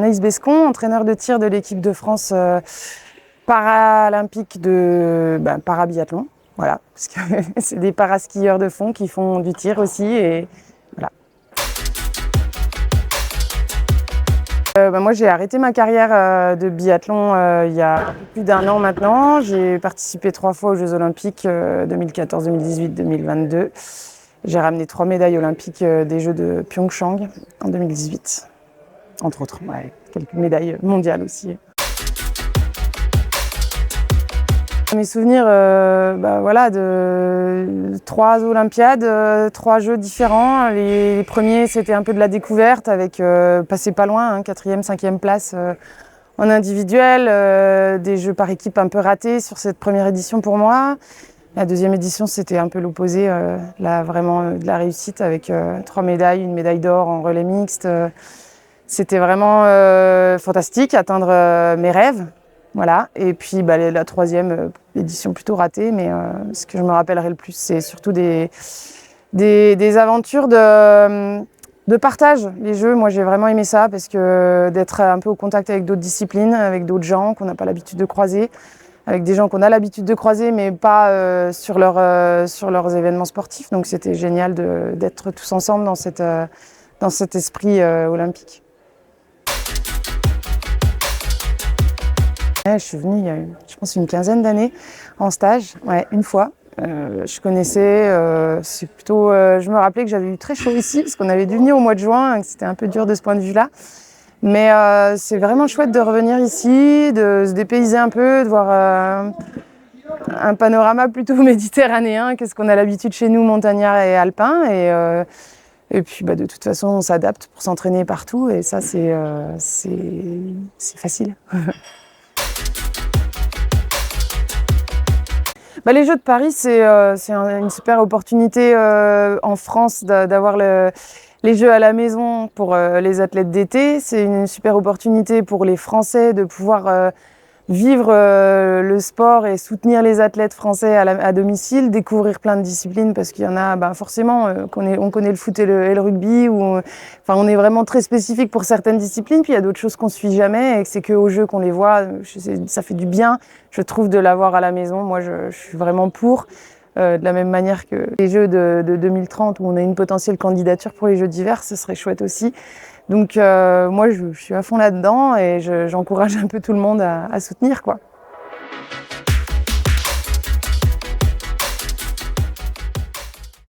Anaïs Bescon, entraîneur de tir de l'équipe de France paralympique de parabiathlon. Voilà, parce que c'est des paraskieurs de fond qui font du tir aussi. Et voilà. Moi, j'ai arrêté ma carrière de biathlon il y a un peu plus d'1 an maintenant. J'ai participé 3 fois aux Jeux Olympiques 2014, 2018, 2022. J'ai ramené 3 médailles olympiques des Jeux de Pyeongchang en 2018, entre autres. Ouais, quelques médailles mondiales aussi. Mes souvenirs, voilà, de 3 Olympiades, 3 Jeux différents. Les premiers, c'était un peu de la découverte avec passer pas loin, hein, 4e, 5e place en individuel, des Jeux par équipe un peu ratés sur cette première édition pour moi. La 2e édition, c'était un peu l'opposé, là vraiment de la réussite avec 3 médailles, une médaille d'or en relais mixte. C'était vraiment fantastique, atteindre mes rêves. Voilà. Et puis la 3e édition plutôt ratée, mais ce que je me rappellerai le plus, c'est surtout des aventures de partage. Les Jeux, moi j'ai vraiment aimé ça parce que d'être un peu au contact avec d'autres disciplines, avec d'autres gens qu'on n'a pas l'habitude de croiser, avec des gens qu'on a l'habitude de croiser, mais pas sur leurs événements sportifs. Donc c'était génial d'être tous ensemble dans cet esprit olympique. Je suis venue il y a, je pense, une quinzaine d'années en stage, ouais, une fois. Je connaissais, c'est plutôt, je me rappelais que j'avais eu très chaud ici parce qu'on avait dû venir au mois de juin, et que c'était un peu dur de ce point de vue-là. Mais c'est vraiment chouette de revenir ici, de se dépayser un peu, de voir un panorama plutôt méditerranéen que ce qu'on a l'habitude chez nous, montagnards et alpins. Et puis de toute façon, on s'adapte pour s'entraîner partout et ça, c'est facile. Les Jeux de Paris, c'est une super opportunité en France d'avoir les Jeux à la maison pour les athlètes d'été. C'est une super opportunité pour les Français de pouvoir vivre le sport et soutenir les athlètes français à domicile, découvrir plein de disciplines parce qu'il y en a forcément, on connaît le foot et le rugby, on est vraiment très spécifique pour certaines disciplines, puis il y a d'autres choses qu'on ne suit jamais et c'est qu'aux Jeux qu'on les voit, ça fait du bien, je trouve, de l'avoir à la maison. Moi, je suis vraiment pour. De la même manière que les Jeux de 2030 où on a une potentielle candidature pour les Jeux d'hiver, ce serait chouette aussi. Donc moi, je suis à fond là-dedans et j'encourage un peu tout le monde à soutenir, quoi.